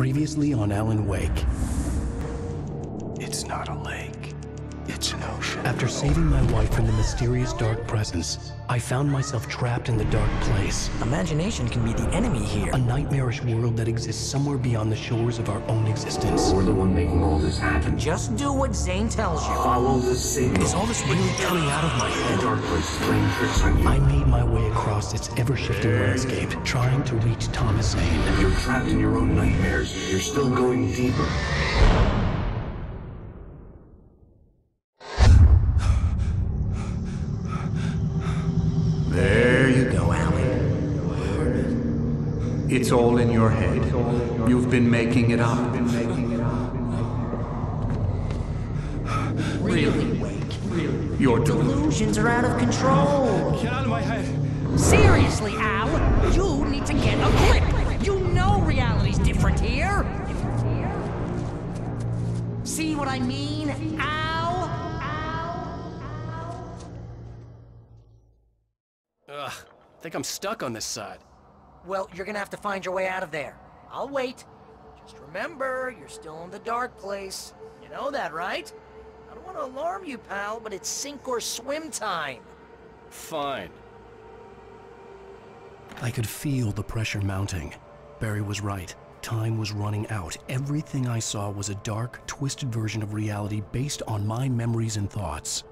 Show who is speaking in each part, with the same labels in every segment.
Speaker 1: Previously on Alan Wake.
Speaker 2: It's not a lake. It's an ocean.
Speaker 1: After saving my wife from the mysterious dark presence, I found myself trapped in the dark place.
Speaker 3: Imagination can be the enemy here.
Speaker 1: A nightmarish world that exists somewhere beyond the shores of our own existence.
Speaker 4: We're the one making all this happen.
Speaker 3: Just do what Zane tells you.
Speaker 4: Follow the signal.
Speaker 1: Is all this really coming out of my head?
Speaker 4: The dark place is playing tricks on you.
Speaker 1: I made my way across its ever-shifting landscape, trying to reach Thomas Zane.
Speaker 4: You're trapped in your own nightmares. You're still going deeper.
Speaker 5: There you go, Alan. It's all in your head. You've been making it up.
Speaker 3: Really, Wake?
Speaker 5: Your
Speaker 3: Delusions are out of control.
Speaker 2: Get out of my head.
Speaker 3: Seriously, Al, you need to get a grip. You know reality's different here. See what I mean, Al?
Speaker 1: Ugh, I think I'm stuck on this side.
Speaker 3: Well, you're gonna have to find your way out of there. I'll wait. Just remember, you're still in the dark place. You know that, right? I don't want to alarm you, pal, but it's sink or swim time.
Speaker 1: Fine. I could feel the pressure mounting. Barry was right. Time was running out. Everything I saw was a dark, twisted version of reality based on my memories and thoughts.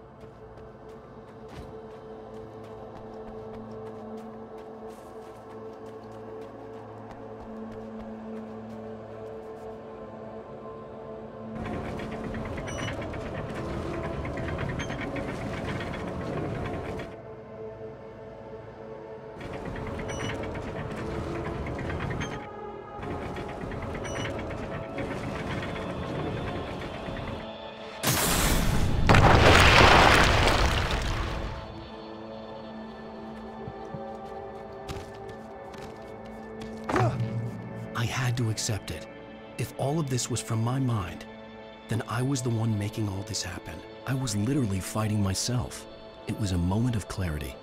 Speaker 1: I had to accept it. If all of this was from my mind, then I was the one making all this happen. I was literally fighting myself. It was a moment of clarity.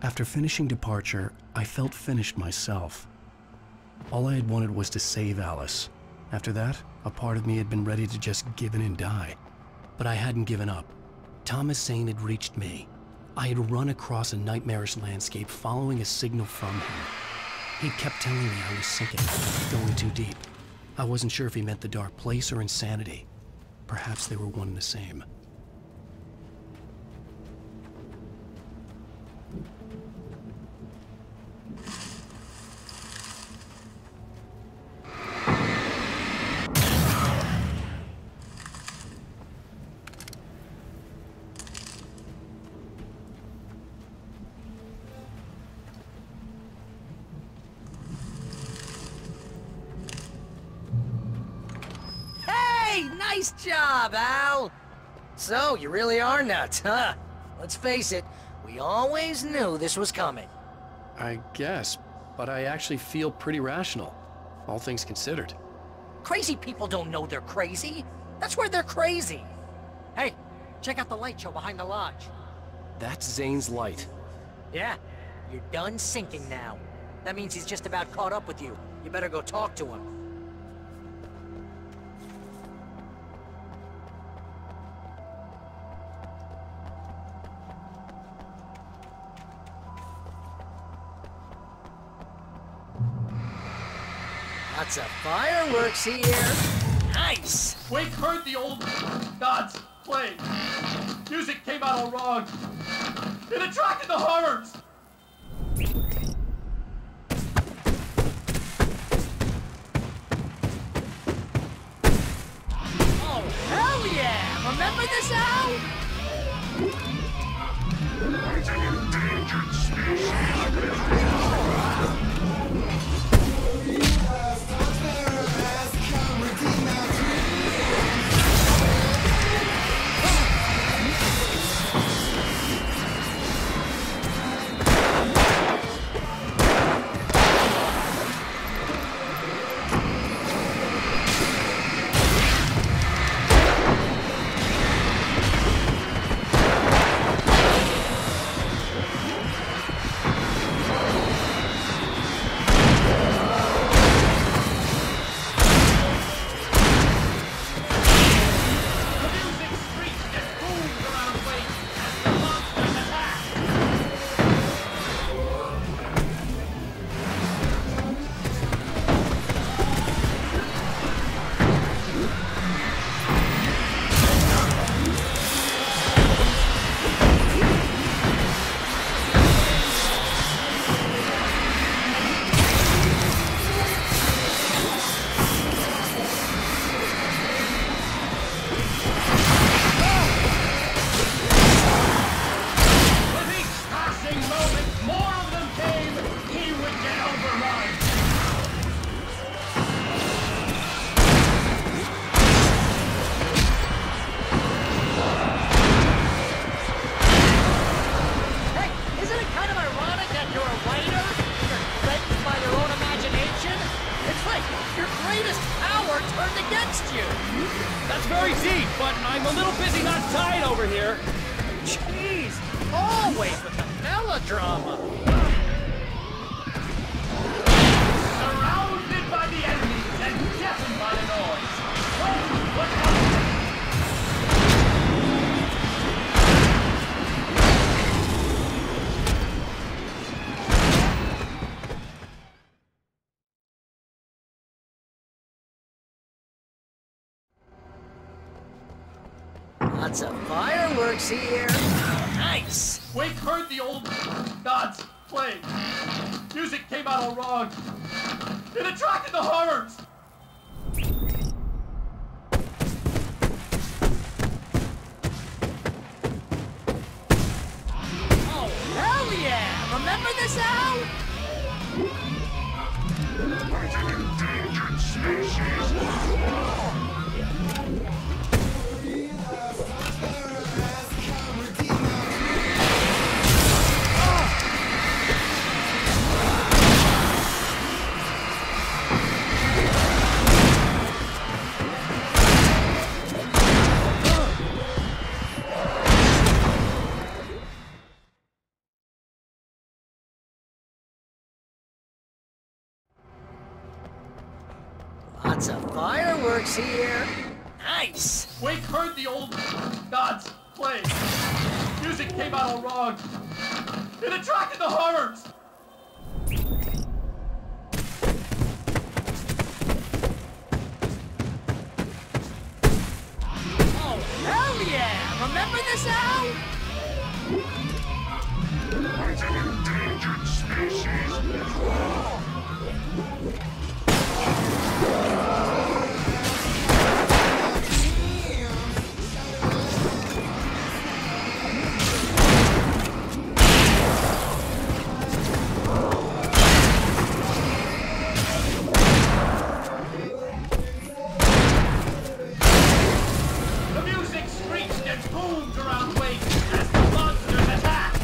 Speaker 1: After finishing Departure, I felt finished myself. All I had wanted was to save Alice. After that, a part of me had been ready to just give in and die. But I hadn't given up. Thomas Zane had reached me. I had run across a nightmarish landscape following a signal from him. He kept telling me I was sinking, going too deep. I wasn't sure if he meant the dark place or insanity. Perhaps they were one and the same.
Speaker 3: Nice job, Al! So, you really are nuts, huh? Let's face it, we always knew this was coming.
Speaker 1: I guess, but I actually feel pretty rational, all things considered.
Speaker 3: Crazy people don't know they're crazy. That's where they're crazy. Hey, check out the light show behind the lodge.
Speaker 1: That's Zane's light.
Speaker 3: Yeah, you're done sinking now. That means he's just about caught up with you. You better go talk to him. Lots of fireworks here. Nice.
Speaker 6: Wake heard the old gods. played. Music came out all wrong. It attracted the horrors.
Speaker 3: Oh, hell yeah! Remember this, Al?
Speaker 6: That's very deep, but I'm a little busy not tied over here.
Speaker 3: Jeez, always with the melodrama.
Speaker 6: Surrounded by the enemies and deafened by the noise. What happened?
Speaker 3: Lots of fireworks here. Nice.
Speaker 6: Wake heard the old gods play. Music came out all wrong. It attracted the horrors.
Speaker 3: Oh, hell yeah! Remember this, Al?
Speaker 4: Endangered species.
Speaker 3: Lots of fireworks here. Nice.
Speaker 6: Wake heard the old gods play. Music came out all wrong. It attracted the horrors.
Speaker 3: Oh, hell yeah! Remember this, Al?
Speaker 4: Endangered species.
Speaker 6: The music screeched and boomed around Wake as the monsters attacked.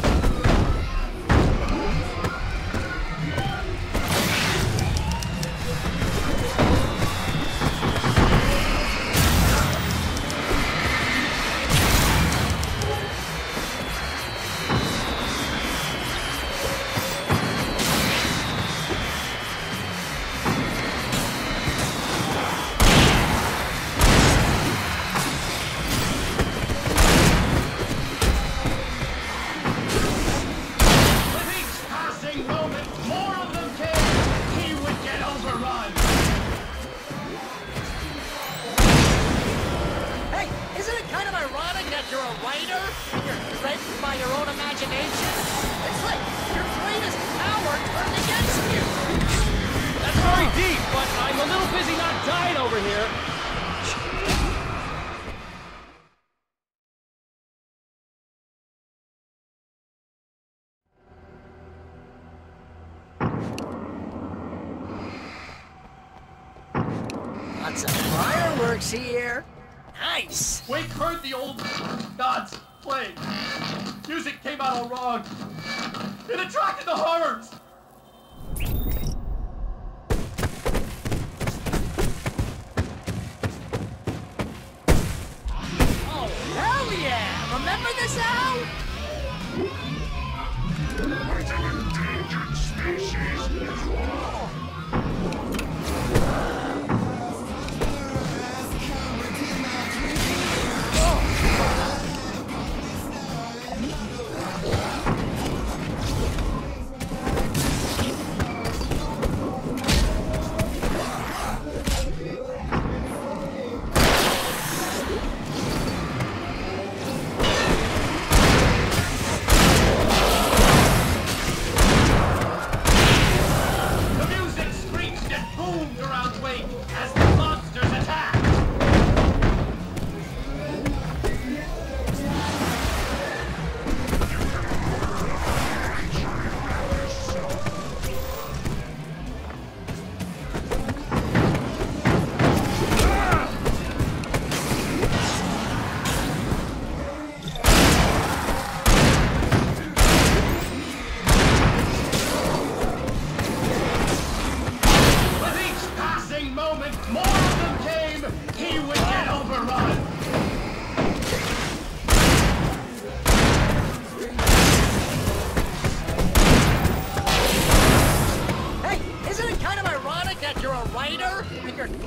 Speaker 3: you're a writer and you're threatened by your own imagination? It's like your greatest power turned against you.
Speaker 7: That's very deep, but I'm a little busy not dying over here.
Speaker 3: Lots of fireworks here. Nice.
Speaker 6: Wake heard the old gods playing. Music came out all wrong. It attracted the horrors.
Speaker 3: Oh, hell yeah! Remember this, Al?
Speaker 8: Endangered species.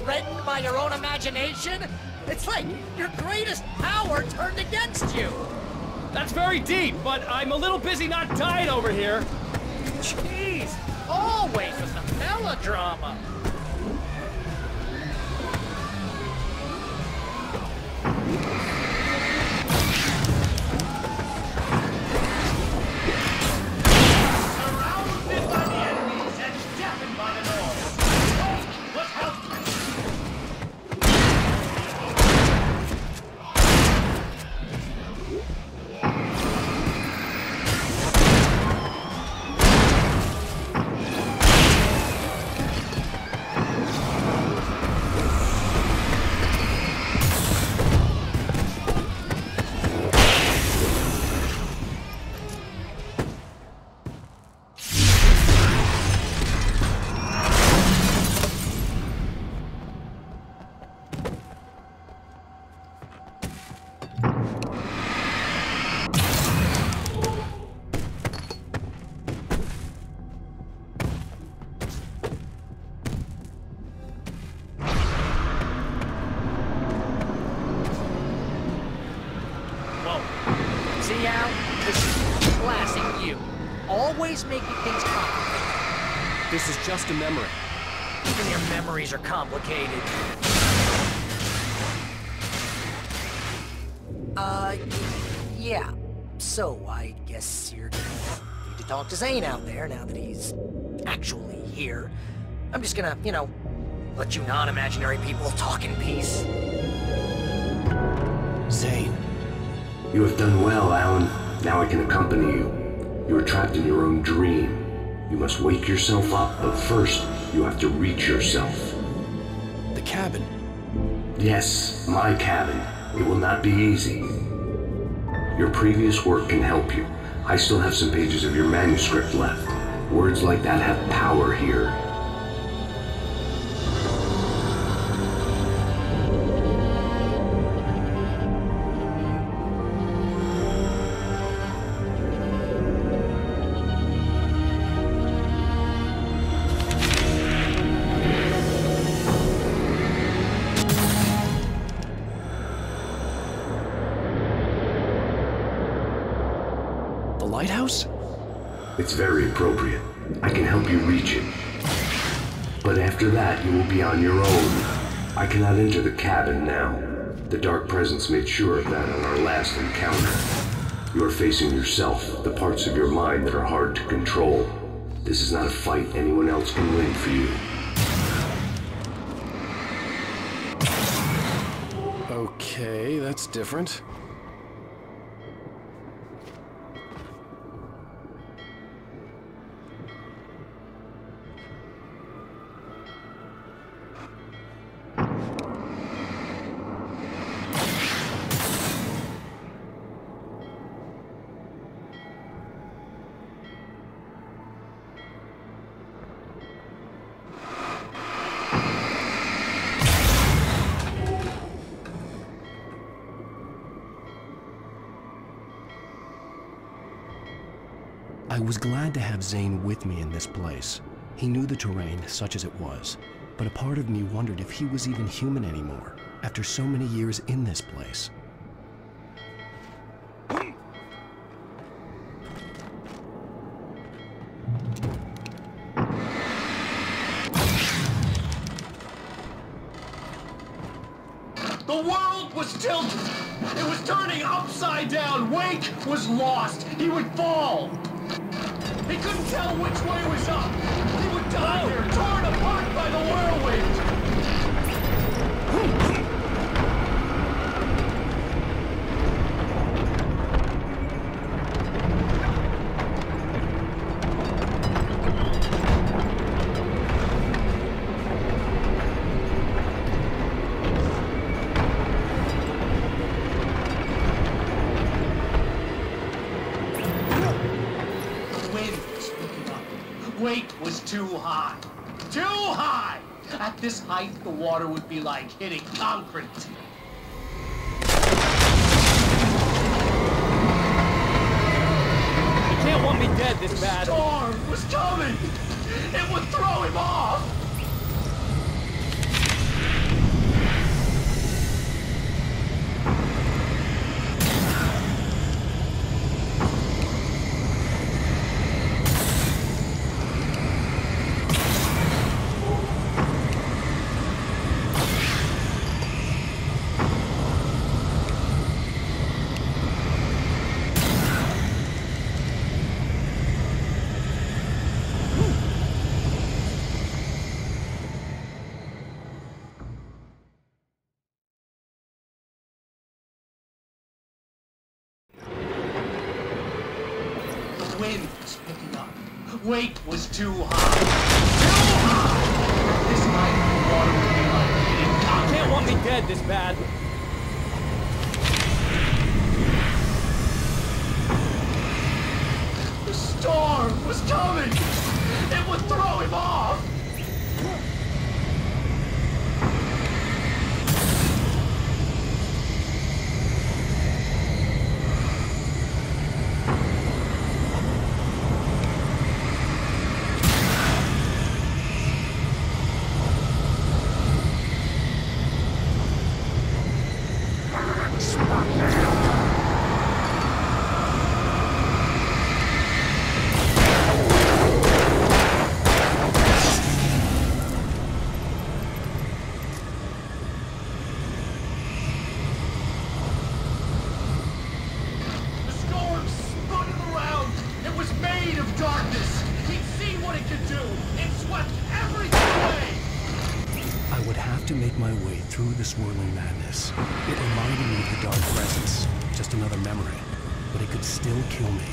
Speaker 3: Threatened by your own imagination? It's like your greatest power turned against you.
Speaker 7: That's very deep, but I'm a little busy not dying over here.
Speaker 3: Jeez, always with the melodrama.
Speaker 6: Surrounded by the enemies and deafened by the noise. Oh, what help?
Speaker 3: See, Al? This is classic you. Always making things complicated.
Speaker 7: This is just a memory.
Speaker 3: Even your memories are complicated. Yeah. So, I guess you're gonna need to talk to Zane out there now that he's actually here. I'm just gonna, let you non-imaginary people talk in peace.
Speaker 1: Zane.
Speaker 4: You have done well, Alan. Now I can accompany you. You are trapped in your own dream. You must wake yourself up, but first, you have to reach yourself.
Speaker 1: The cabin.
Speaker 4: Yes, my cabin. It will not be easy. Your previous work can help you. I still have some pages of your manuscript left. Words like that have power here.
Speaker 1: Lighthouse?
Speaker 4: It's very appropriate. I can help you reach it. But after that, you will be on your own. I cannot enter the cabin now. The Dark Presence made sure of that on our last encounter. You are facing yourself, the parts of your mind that are hard to control. This is not a fight anyone else can win for you.
Speaker 1: Okay, that's different. I was glad to have Zane with me in this place. He knew the terrain, such as it was, but a part of me wondered if he was even human anymore, after so many years in this place.
Speaker 6: The world was tilted. It was turning upside down. Wake was lost. He would fall. He couldn't tell which way was up. He would die here, torn apart by the whirlwind. Weight was too high. Too high! At this height, the water would be like hitting concrete.
Speaker 7: You can't want me dead this bad.
Speaker 6: The storm was coming! It would throw him off! The wind was picking up. Weight was too high. Too high! At this height, the water would be like hitting concrete.
Speaker 7: You can't want me dead this bad.
Speaker 6: The storm was coming! It would throw him off!
Speaker 1: To make my way through the swirling madness. It reminded me of the Dark Presence, just another memory, but it could still kill me.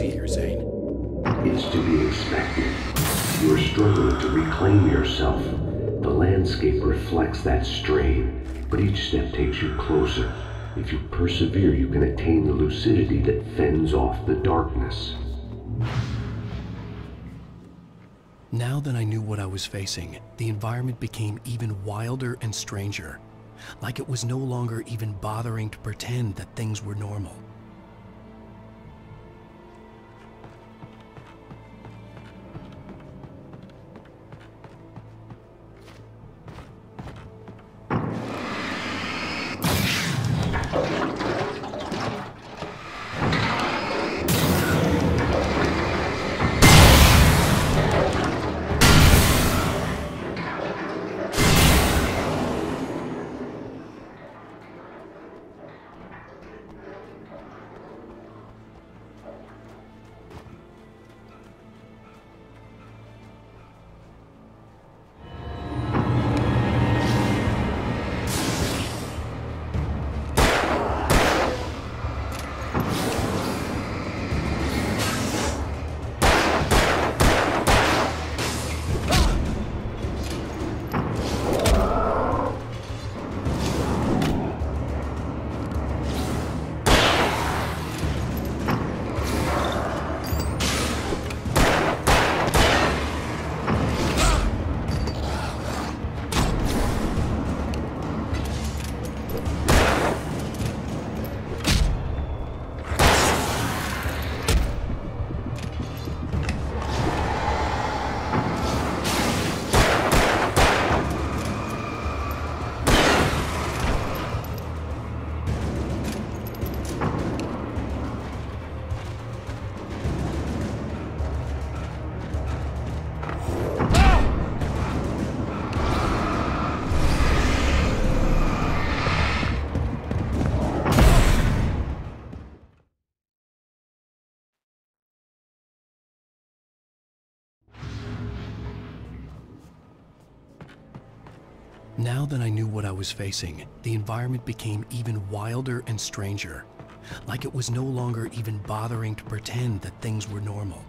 Speaker 1: be here, Zane.
Speaker 4: It's to be expected. You are struggling to reclaim yourself. The landscape reflects that strain, but each step takes you closer. If you persevere, you can attain the lucidity that fends off the darkness.
Speaker 1: Now that I knew what I was facing, the environment became even wilder and stranger. Like it was no longer even bothering to pretend that things were normal. Now that I knew what I was facing, the environment became even wilder and stranger. Like it was no longer even bothering to pretend that things were normal.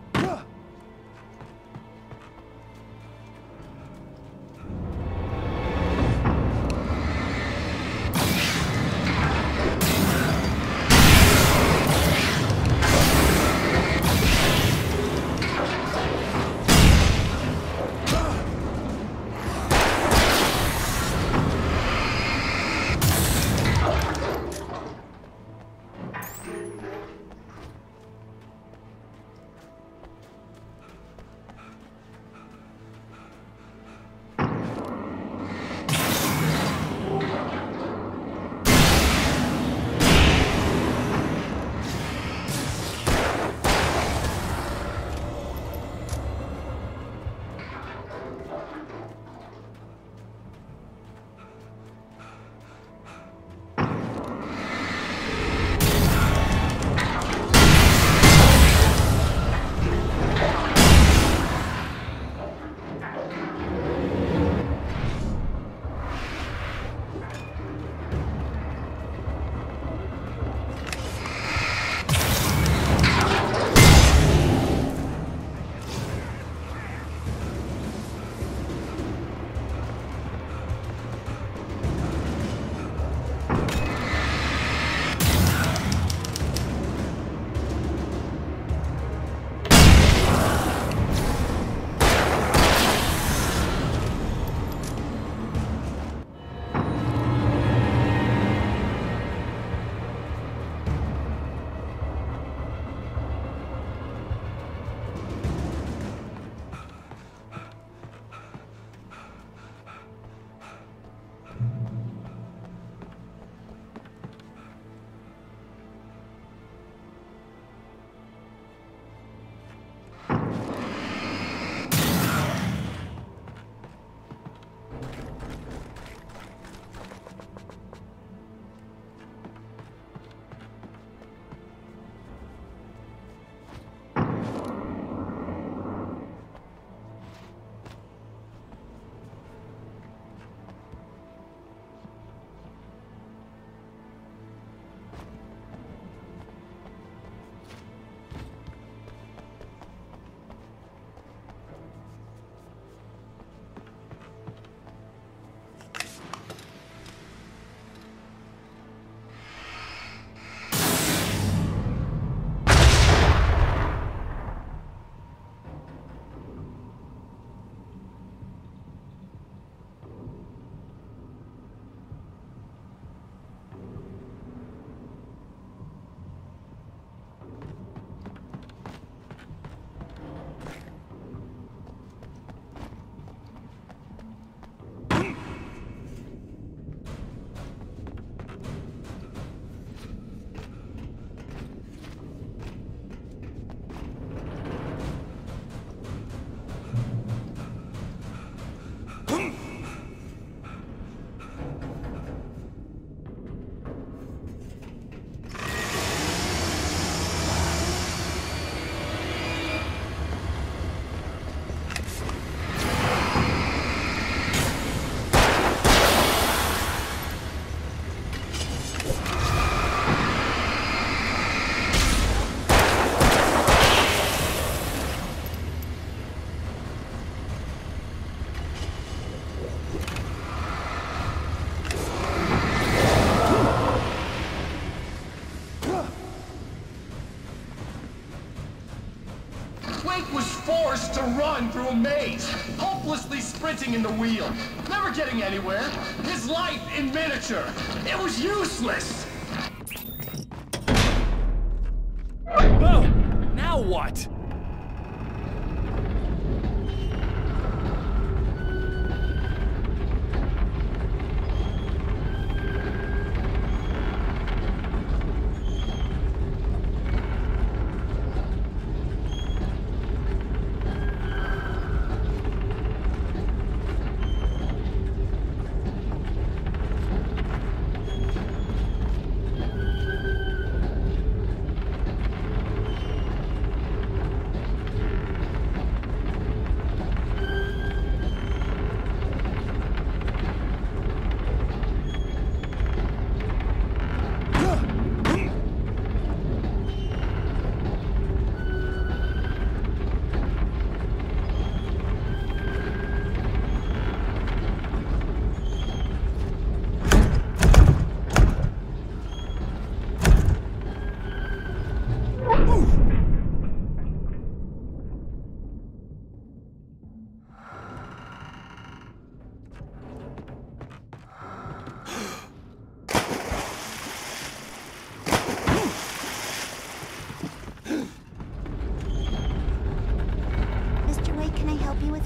Speaker 6: to run through a maze, hopelessly sprinting in the wheel, never getting anywhere. His life in miniature. It was useless.
Speaker 7: Oh, now what?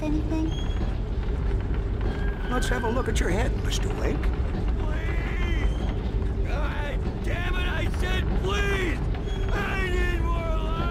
Speaker 9: Anything?
Speaker 2: Let's have a look at your head, Mr. Wake.
Speaker 7: Please! God damn it, I said please! I need more life!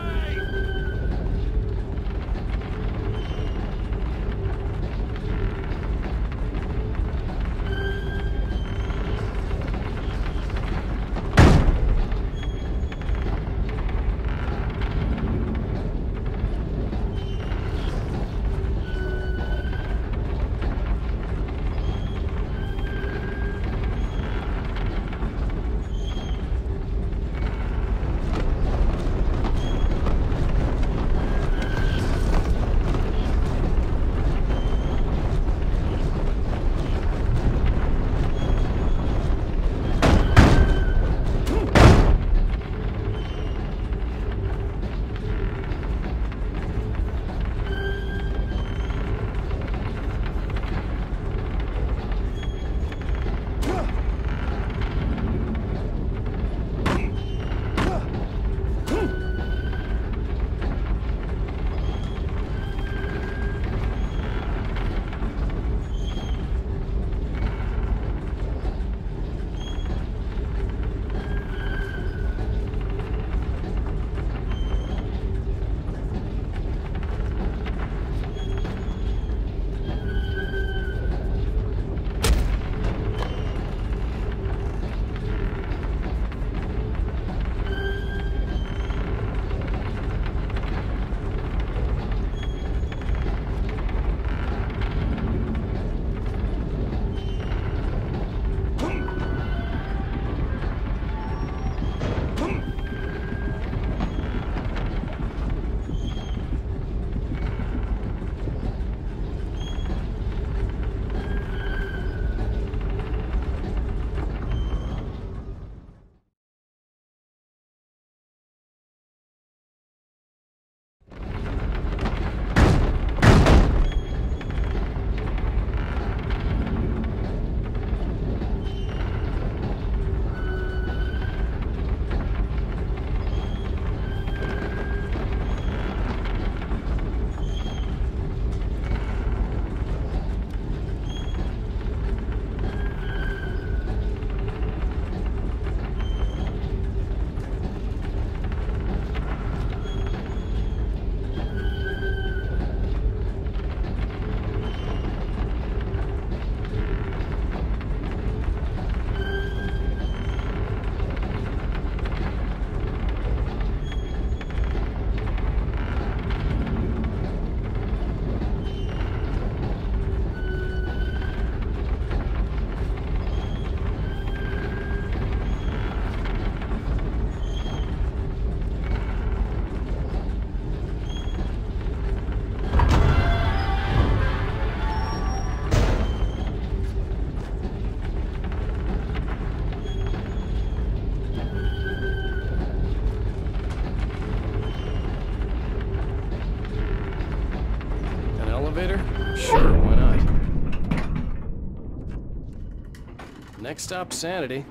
Speaker 1: Next stop, sanity.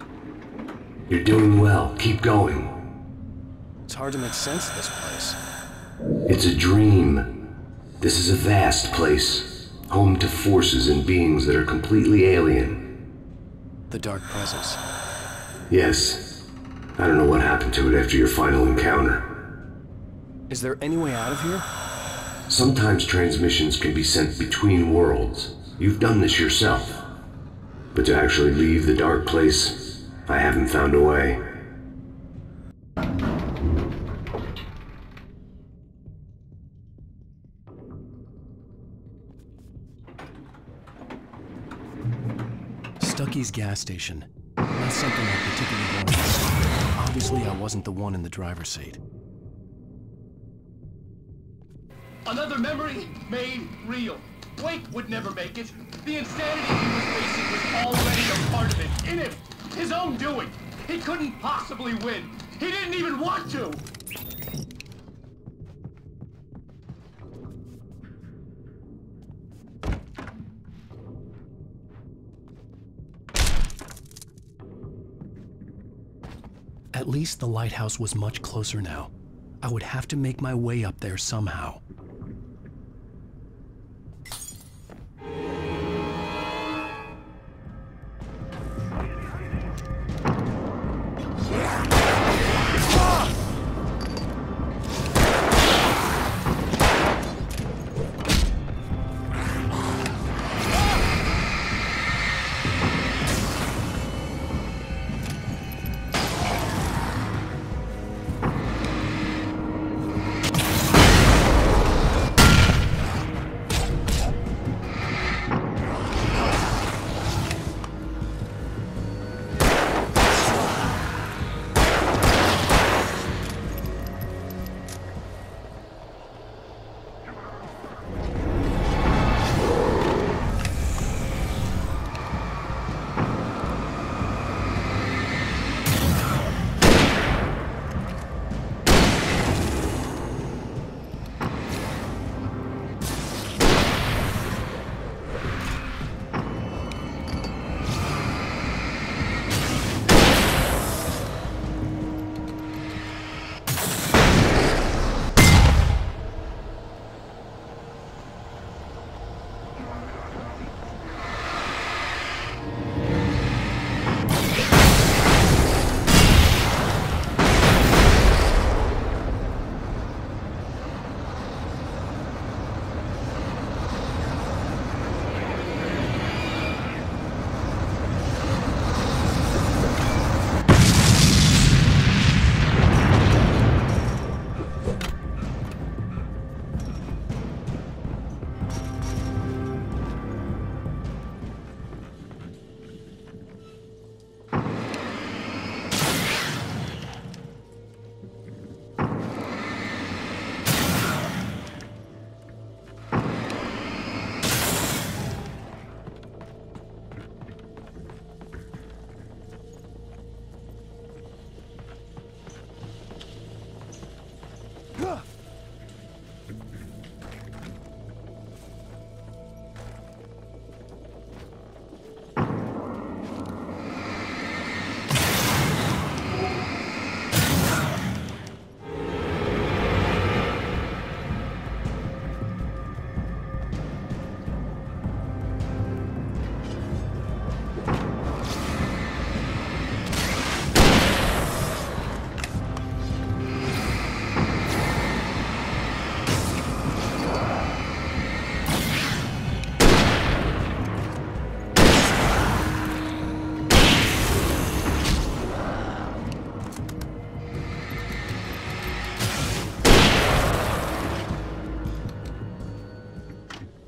Speaker 4: You're doing well. Keep going.
Speaker 1: It's hard to make sense of this place.
Speaker 4: It's a dream. This is a vast place, home to forces and beings that are completely alien.
Speaker 1: The Dark Presence.
Speaker 4: Yes. I don't know what happened to it after your final encounter.
Speaker 1: Is there any way out of here?
Speaker 4: Sometimes transmissions can be sent between worlds. You've done this yourself. But to actually leave the dark place, I haven't found a way.
Speaker 1: Stucky's gas station. Not something I particularly wanted to see. Obviously, I wasn't the one in the driver's seat.
Speaker 6: Another memory made real. Wake would never make it. The insanity he was facing was already a part of it. In him. His own doing. He couldn't possibly win. He didn't even want to.
Speaker 1: At least the lighthouse was much closer now. I would have to make my way up there somehow.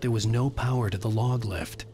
Speaker 1: There was no power to the log lift.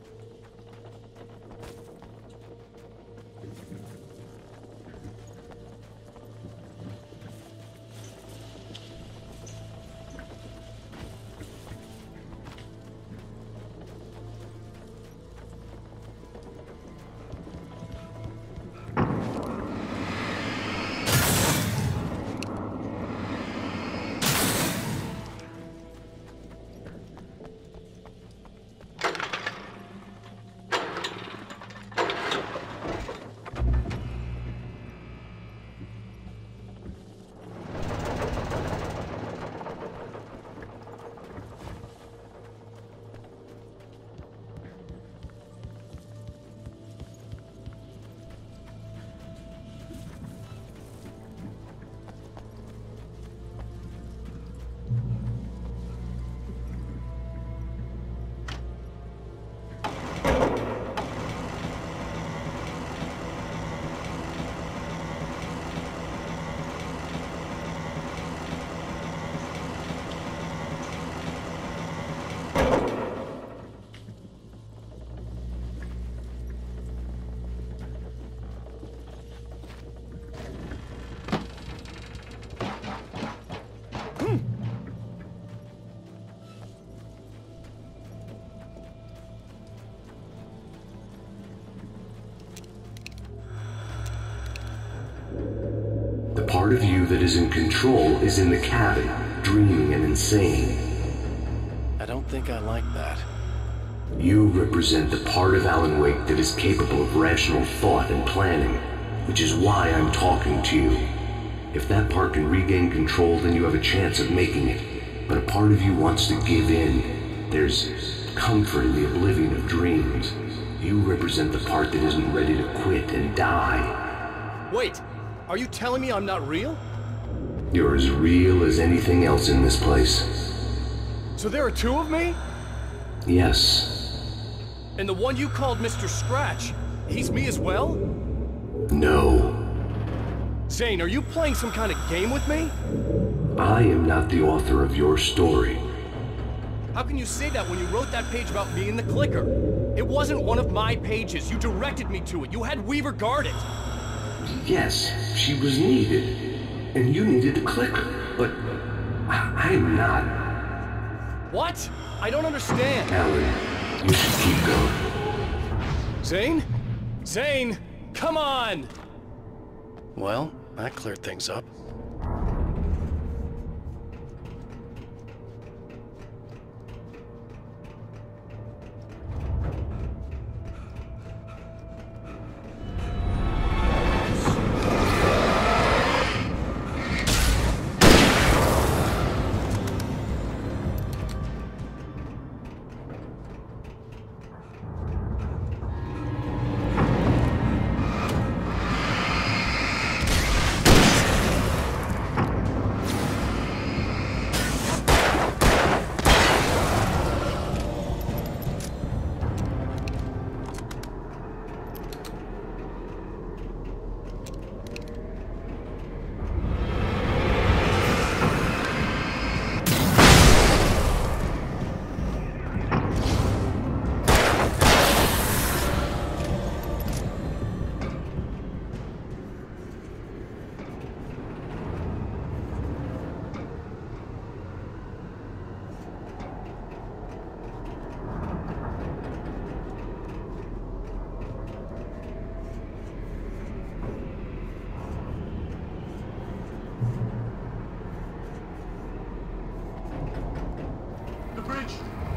Speaker 4: The part of you that is in control is in the cabin, dreaming and insane.
Speaker 1: I don't think I like that.
Speaker 4: You represent the part of Alan Wake that is capable of rational thought and planning, which is why I'm talking to you. If that part can regain control, then you have a chance of making it. But a part of you wants to give in. There's comfort in the oblivion of dreams. You represent the part that isn't ready to quit and die.
Speaker 6: Wait, are you telling me I'm not real?
Speaker 4: You're as real as anything else in this place.
Speaker 6: So there are two of me?
Speaker 4: Yes.
Speaker 6: And the one you called Mr. Scratch, he's me as well?
Speaker 4: No.
Speaker 6: Zane, are you playing some kind of game with me?
Speaker 4: I am not the author of your story.
Speaker 6: How can you say that when you wrote that page about me in the clicker? It wasn't one of my pages. You directed me to it. You had Weaver guard it.
Speaker 4: Yes, she was needed. And you needed the clicker. But I'm not.
Speaker 6: What? I don't understand.
Speaker 4: Alan, you should keep going.
Speaker 6: Zane? Zane, come on!
Speaker 1: Well, that cleared things up.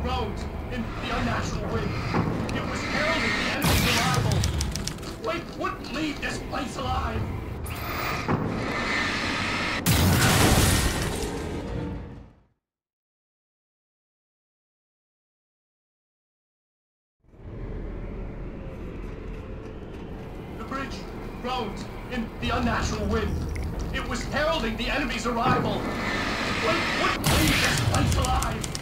Speaker 6: groaned in the unnatural wind. It was heralding the enemy's arrival. Wake wouldn't leave this place alive. The bridge groaned in the unnatural wind. It was heralding the enemy's arrival. Wake wouldn't leave this place alive.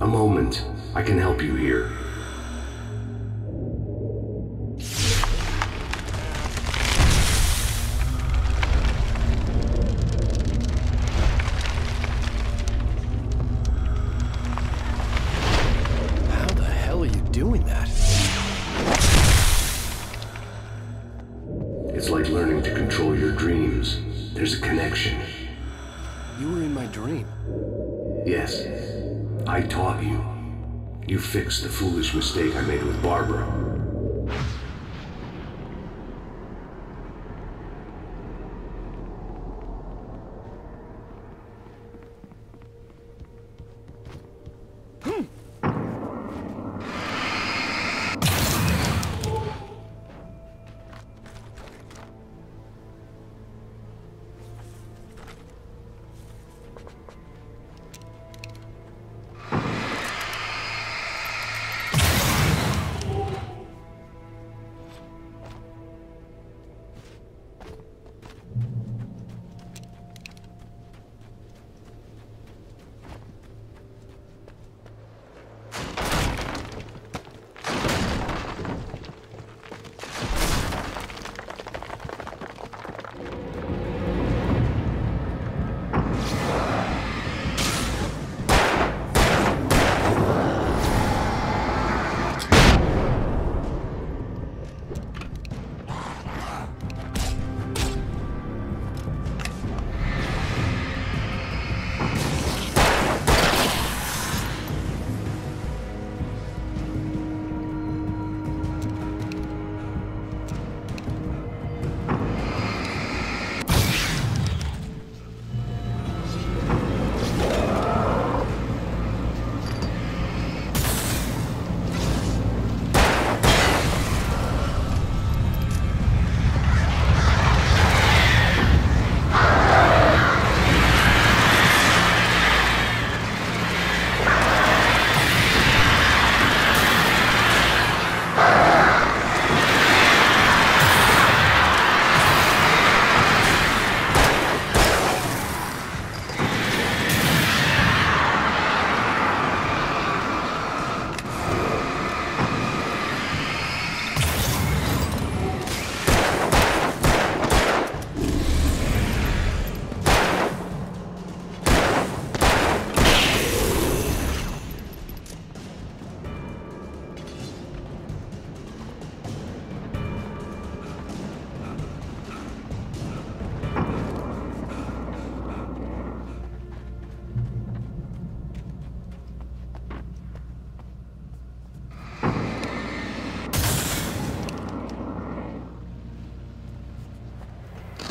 Speaker 4: moment. I can help you here.
Speaker 1: How the hell are you doing that?
Speaker 4: It's like learning to control your dreams. There's a connection.
Speaker 1: You were in my dream.
Speaker 4: Yes, I taught you. You fixed the foolish mistake I made with Barbara.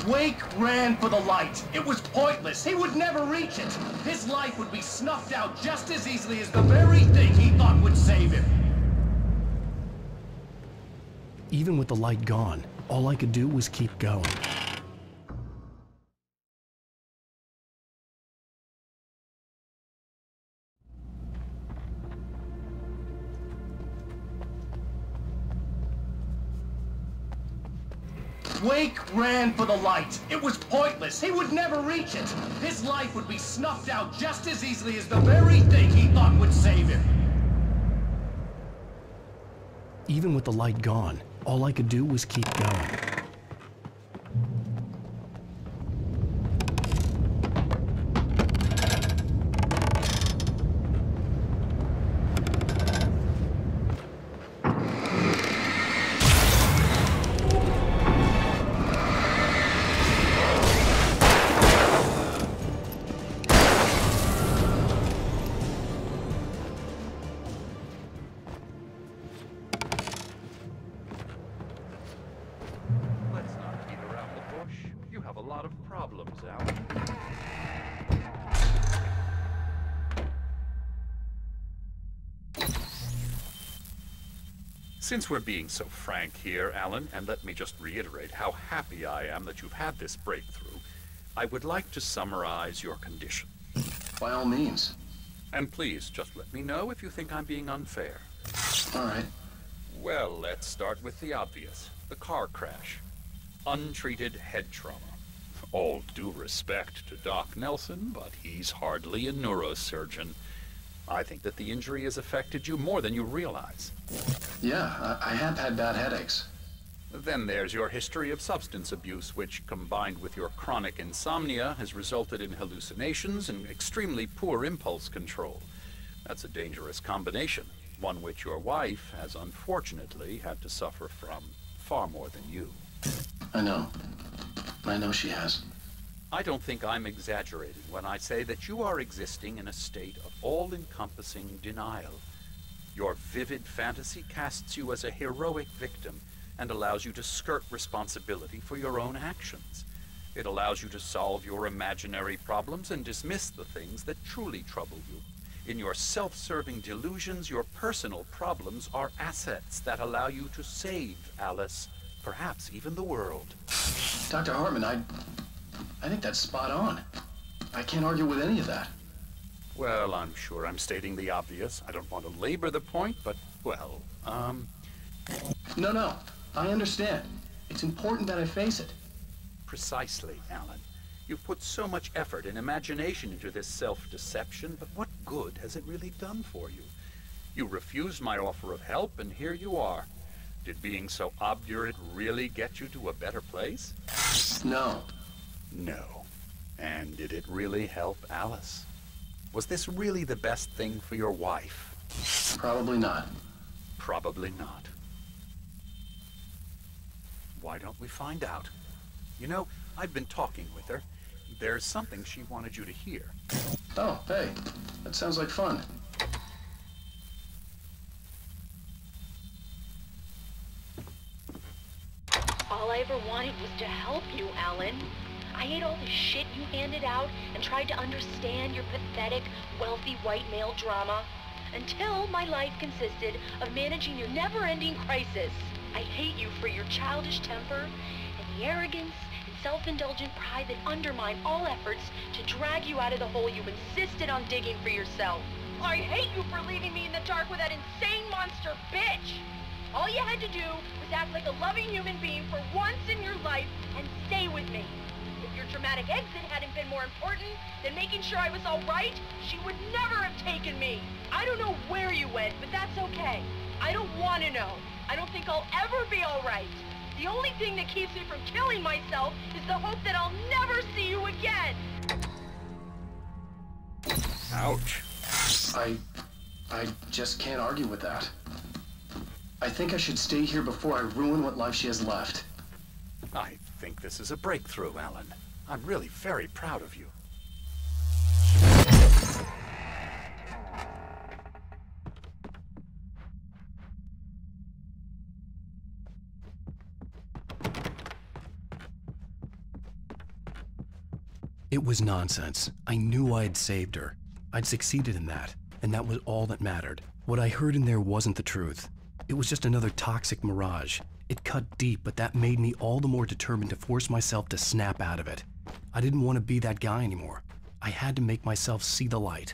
Speaker 6: Wake ran for the light. It was pointless. He would never reach it. His life would be snuffed out just as easily as the very thing he thought would save him.
Speaker 1: Even with the light gone, all I could do was keep going.
Speaker 6: Wake ran for the light. It was pointless. He would never reach it. His life would be snuffed out just as easily as the very thing he thought would save him.
Speaker 1: Even with the light gone, all I could do was keep going.
Speaker 9: Let's not beat around the bush. You have a lot of problems, Alan. Since we're being so frank here, Alan, and let me just reiterate how happy I am that you've had this breakthrough, I would like to summarize your condition.
Speaker 2: By all means.
Speaker 9: And please, just let me know if you think I'm being unfair.
Speaker 2: All right.
Speaker 9: Well, let's start with the obvious. The car crash. Untreated head trauma. All due respect to Doc Nelson, but he's hardly a neurosurgeon. I think that the injury has affected you more than you realize.
Speaker 6: Yeah, I have had bad headaches.
Speaker 9: Then there's your history of substance abuse, which, combined with your chronic insomnia, has resulted in hallucinations and extremely poor impulse control. That's a dangerous combination, one which your wife has unfortunately had to suffer from far more than you.
Speaker 6: I know. I know she has.
Speaker 9: I don't think I'm exaggerating when I say that you are existing in a state of all-encompassing denial. Your vivid fantasy casts you as a heroic victim and allows you to skirt responsibility for your own actions. It allows you to solve your imaginary problems and dismiss the things that truly trouble you. In your self-serving delusions, your personal problems are assets that allow you to save Alice, perhaps even the world.
Speaker 6: Dr. Hartman, I think that's spot on. I can't argue with any of that.
Speaker 9: Well, I'm sure I'm stating the obvious. I don't want to labor the point, but, well,
Speaker 6: No, I understand. It's important that I face it.
Speaker 9: Precisely, Alan. You've put so much effort and imagination into this self-deception, but what good has it really done for you? You refused my offer of help, and here you are. Did being so obdurate really get you to a better place?
Speaker 6: No.
Speaker 9: No. And did it really help Alice? Was this really the best thing for your wife?
Speaker 6: Probably not.
Speaker 9: Probably not. Why don't we find out? You know, I've been talking with her. There's something she wanted you to hear.
Speaker 6: Oh, hey. That sounds like fun.
Speaker 10: All I ever wanted was to help you, Alan. I ate all the shit you handed out and tried to understand your pathetic, wealthy white male drama until my life consisted of managing your never-ending crisis. I hate you for your childish temper and the arrogance and self-indulgent pride that undermine all efforts to drag you out of the hole you insisted on digging for yourself. I hate you for leaving me in the dark with that insane monster bitch! All you had to do was act like a loving human being for once in your life and stay with me. If your dramatic exit hadn't been more important than making sure I was all right, she would never have taken me. I don't know where you went, but that's okay. I don't want to know. I don't think I'll ever be all right. The only thing that keeps me from killing myself is the hope that I'll never see you again.
Speaker 9: Ouch.
Speaker 6: I just can't argue with that. I think I should stay here before I ruin what life she has left.
Speaker 9: I think this is a breakthrough, Alan. I'm really very proud of you.
Speaker 1: It was nonsense. I knew I had saved her. I'd succeeded in that, and that was all that mattered. What I heard in there wasn't the truth. It was just another toxic mirage. It cut deep, but that made me all the more determined to force myself to snap out of it. I didn't want to be that guy anymore. I had to make myself see the light.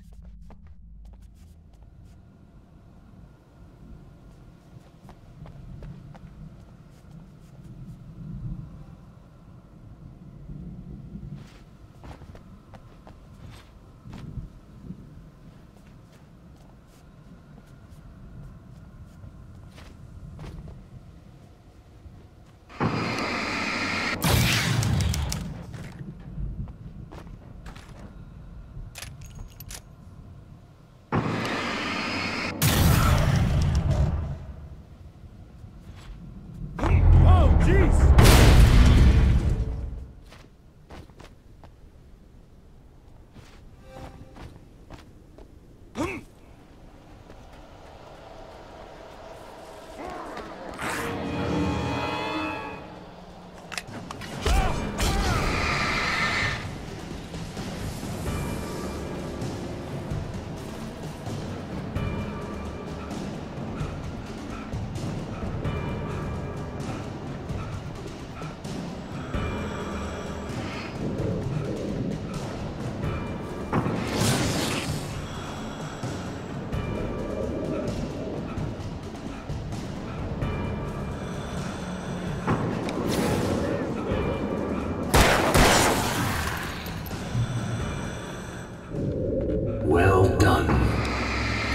Speaker 4: Well done.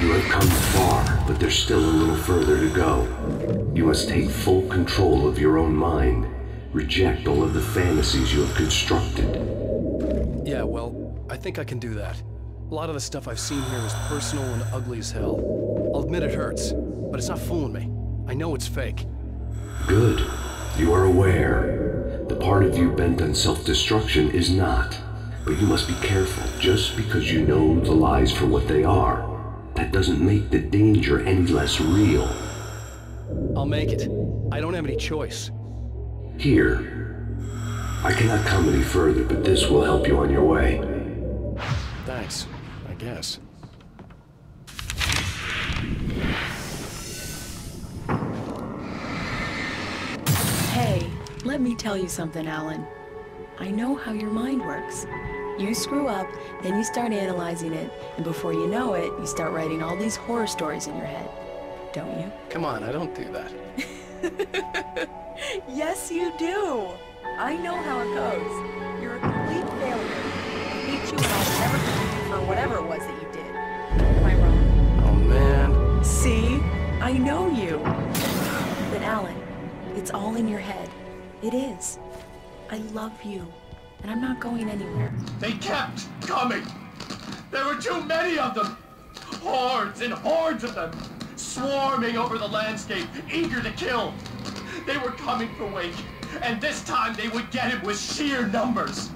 Speaker 4: You have come far, but there's still a little further to go. You must take full control of your own mind. Reject all of the fantasies you have constructed.
Speaker 1: Yeah, well, I think I can do that. A lot of the stuff I've seen here is personal and ugly as hell. I'll admit it hurts, but it's not fooling me. I know it's fake.
Speaker 4: Good. You are aware. The part of you bent on self-destruction is not. But you must be careful. Just because you know the lies for what they are, that doesn't make the danger any less real.
Speaker 1: I'll make it. I don't have any choice.
Speaker 4: Here. I cannot come any further, but this will help you on your way.
Speaker 1: Thanks, I guess.
Speaker 11: Hey, let me tell you something, Alan. I know how your mind works. You screw up, then you start analyzing it, and before you know it, you start writing all these horror stories in your head. Don't you?
Speaker 1: Come on, I don't do that.
Speaker 11: Yes, you do. I know how it goes. You're a complete failure. I hate you and I'll never forgive you for whatever it was that you did. Am I wrong?
Speaker 1: Oh, man.
Speaker 11: See? I know you. But Alan, it's all in your head. It is. I love you, and I'm not going anywhere.
Speaker 6: They kept coming. There were too many of them. Hordes and hordes of them, swarming over the landscape, eager to kill. They were coming for Wake, and this time they would get him with sheer numbers.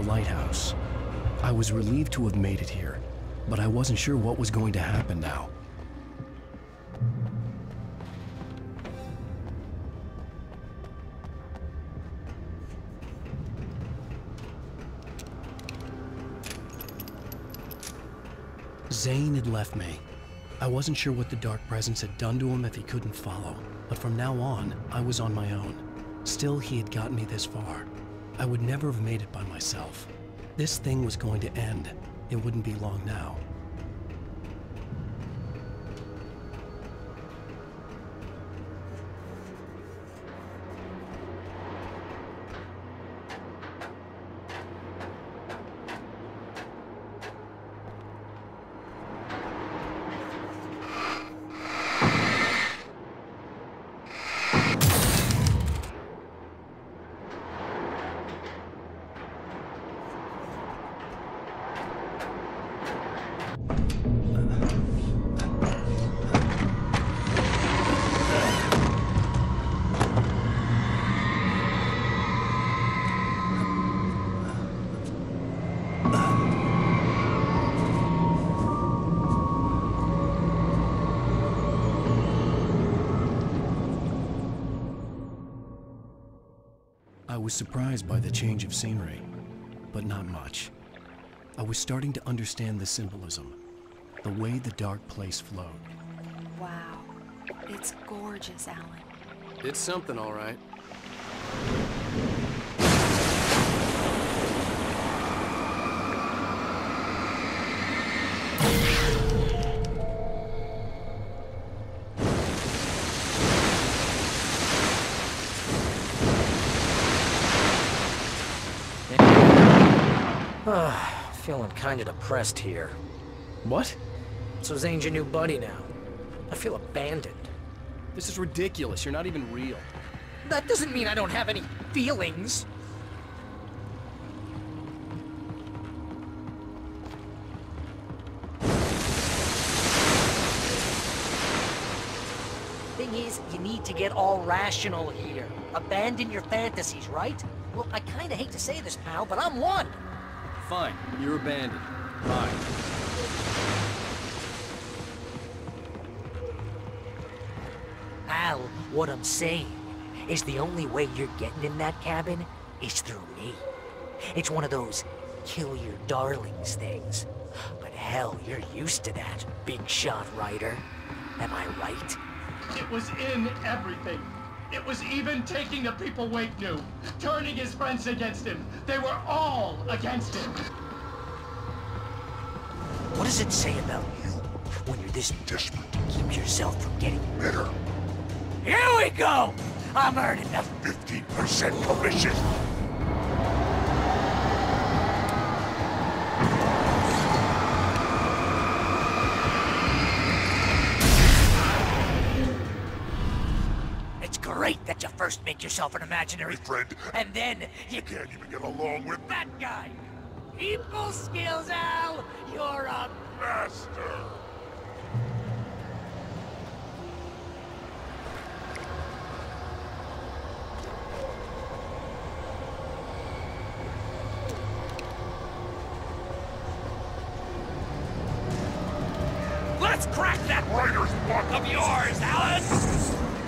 Speaker 1: lighthouse. I was relieved to have made it here, but I wasn't sure what was going to happen now. Zane had left me. I wasn't sure what the Dark Presence had done to him if he couldn't follow, but from now on, I was on my own. Still, he had gotten me this far. I would never have made it by myself. This thing was going to end. It wouldn't be long now. I was surprised by the change of scenery, but not much. I was starting to understand the symbolism, the way the dark place flowed.
Speaker 11: Wow. It's gorgeous, Alan.
Speaker 12: It's something, all right.
Speaker 3: Feeling kinda depressed here.
Speaker 12: What?
Speaker 3: So Zane's your new buddy now. I feel abandoned.
Speaker 12: This is ridiculous. You're not even real.
Speaker 3: That doesn't mean I don't have any feelings. Thing is, you need to get all rational here. Abandon your fantasies, right? Well, I kinda hate to say this, pal, but I'm one.
Speaker 12: Fine. You're abandoned. Fine.
Speaker 3: Al, what I'm saying is the only way you're getting in that cabin is through me. It's one of those kill your darlings things. But hell, you're used to that, big shot writer. Am I right?
Speaker 6: It was in everything. It was even taking the people Wake knew, turning his friends against him. They were all against him.
Speaker 3: What does it say about you when you're this desperate to keep yourself from getting better? Here we go! I'm earning the
Speaker 8: 15% commission.
Speaker 3: It's great that you first make yourself an imaginary
Speaker 8: friend,
Speaker 3: and then you
Speaker 8: can't even get along with
Speaker 3: that guy. People skills, Al! You're a
Speaker 8: master.
Speaker 7: Let's crack that writer's block of yours, Alan!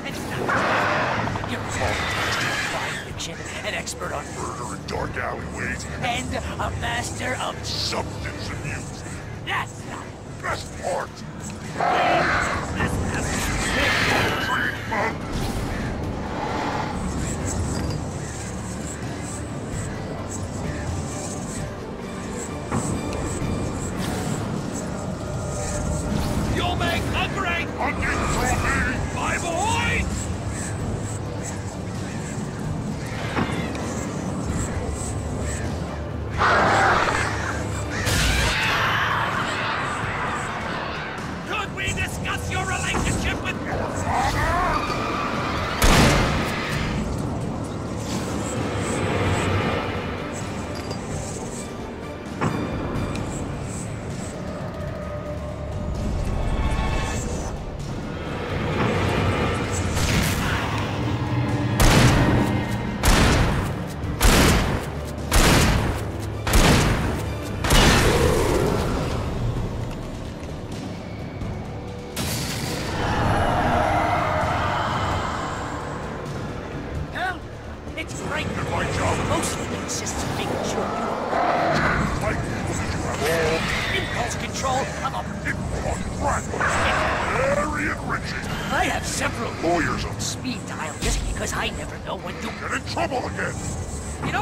Speaker 3: It's not you're crime fiction, an expert on
Speaker 8: Murder in dark alleyways,
Speaker 3: and a master of
Speaker 8: substance abuse.
Speaker 3: That's not
Speaker 8: Best part.
Speaker 7: You'll make a great
Speaker 8: hunting trophy!
Speaker 7: My boy! Could we discuss your relationship with your father?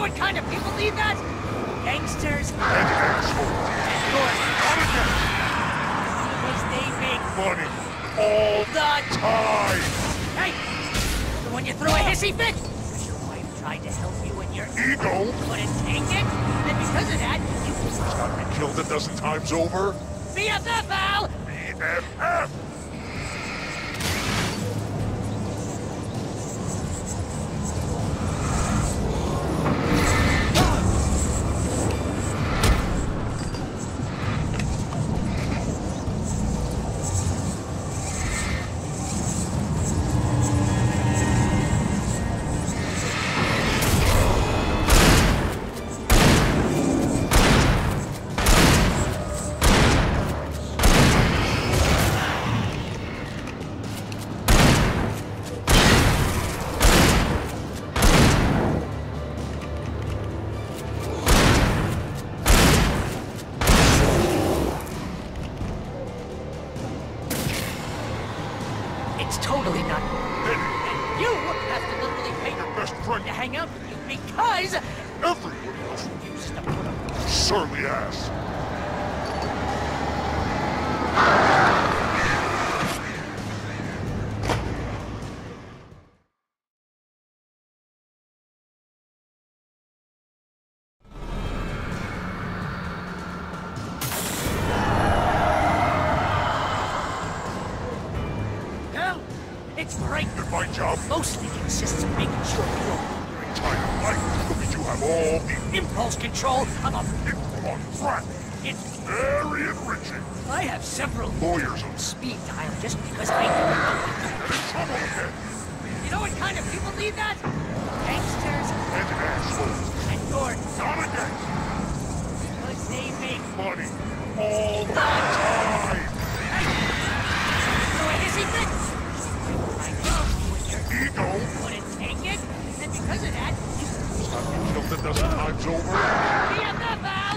Speaker 3: what kind of people need that? Gangsters
Speaker 8: And assholes.
Speaker 3: and yours. Because they make
Speaker 8: Money. All
Speaker 3: the
Speaker 8: time.
Speaker 3: Hey! The one you threw a hissy fit? Because your wife tried to help you and your
Speaker 8: Ego.
Speaker 3: couldn't take it? And because of that, you
Speaker 8: Got me killed a dozen times over.
Speaker 3: BFF, Al!
Speaker 8: BFF.
Speaker 3: It's totally not. And you have to literally pay your
Speaker 8: best friend
Speaker 3: to hang out with you because
Speaker 8: everybody else
Speaker 3: refuses to put up.
Speaker 8: surly ass.
Speaker 3: Hell, it's great.
Speaker 8: And my job
Speaker 3: Mostly consists of making sure you don't
Speaker 8: your entire life will be to have all the
Speaker 3: impulse control of a
Speaker 8: info on crap.
Speaker 3: It's
Speaker 8: Very enriching.
Speaker 3: I have several
Speaker 8: Lawyers on
Speaker 3: speed dial just because I don't know.
Speaker 8: and in trouble again.
Speaker 3: You know what kind of people need that? Gangsters
Speaker 8: And assholes.
Speaker 3: and yours.
Speaker 8: Not again.
Speaker 3: Because they make
Speaker 8: Money. All the time.
Speaker 3: through a hissy fit. I know when your
Speaker 8: Ego.
Speaker 3: couldn't take it, and because of that, you
Speaker 8: Got me killed a dozen times over.
Speaker 3: BFF, Al!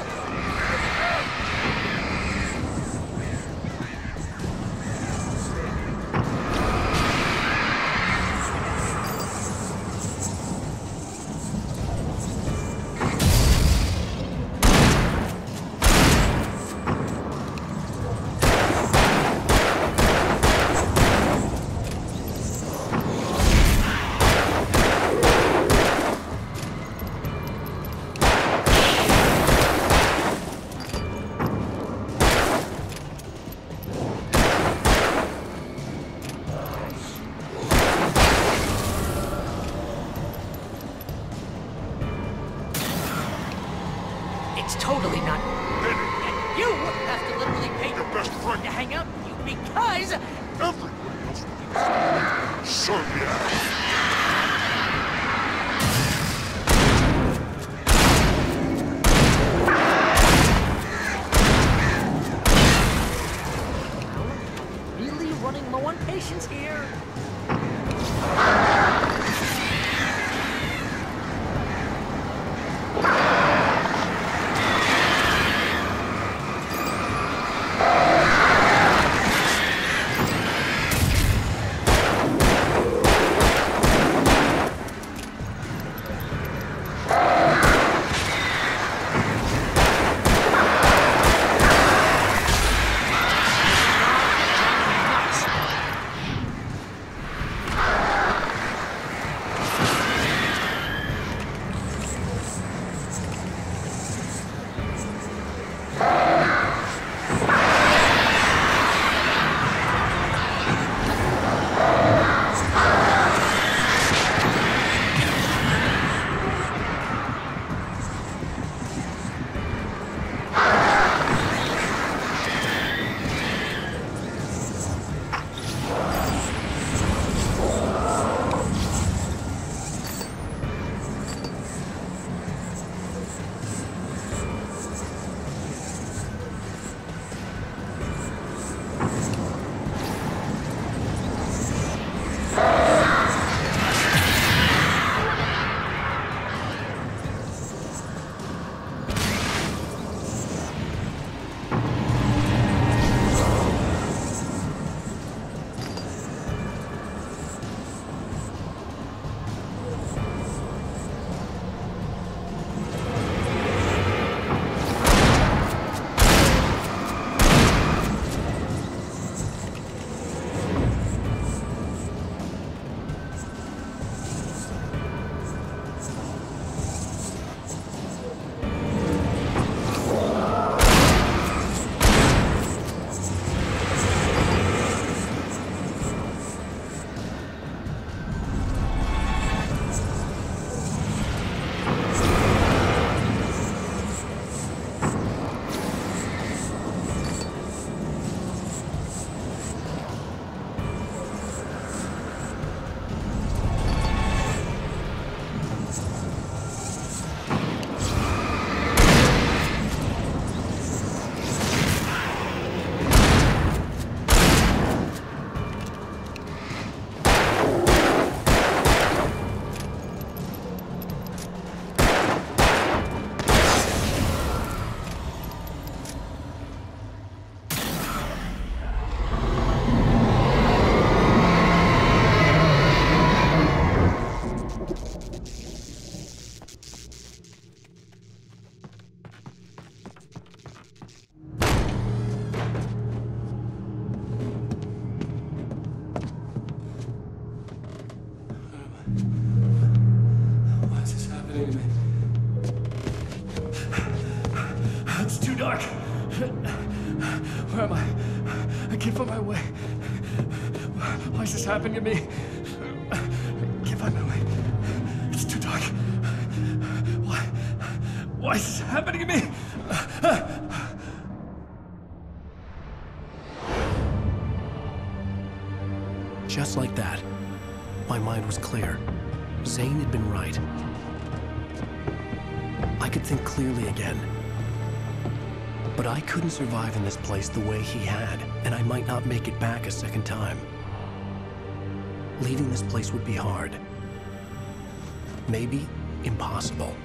Speaker 3: It's totally not. And you have to literally pay
Speaker 8: Your best friend
Speaker 3: to hang out with you because
Speaker 8: everybody else surly ass.
Speaker 3: really running low on patience here.
Speaker 1: dark. Where am I? I can't find my way. Why is this happening to me? I can't find my way. It's too dark. Why is this happening to me? Just like that, my mind was clear. Zane had been right. I could think clearly again. But I couldn't survive in this place the way he had, and I might not make it back a second time. Leaving this place would be hard. Maybe impossible.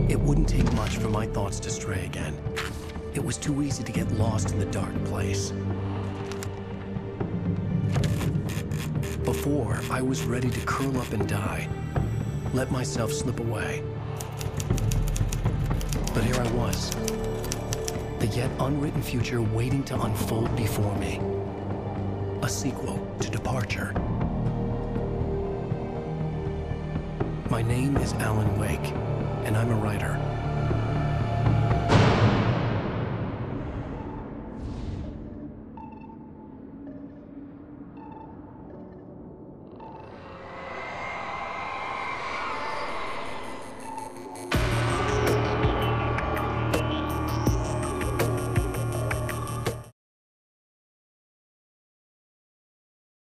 Speaker 1: It wouldn't take much for my thoughts to stray again. It was too easy to get lost in the dark place. Before, I was ready to curl up and die, let myself slip away. But here I was, the yet unwritten future waiting to unfold before me. A sequel to Departure. My name is Alan Wake, and I'm a writer.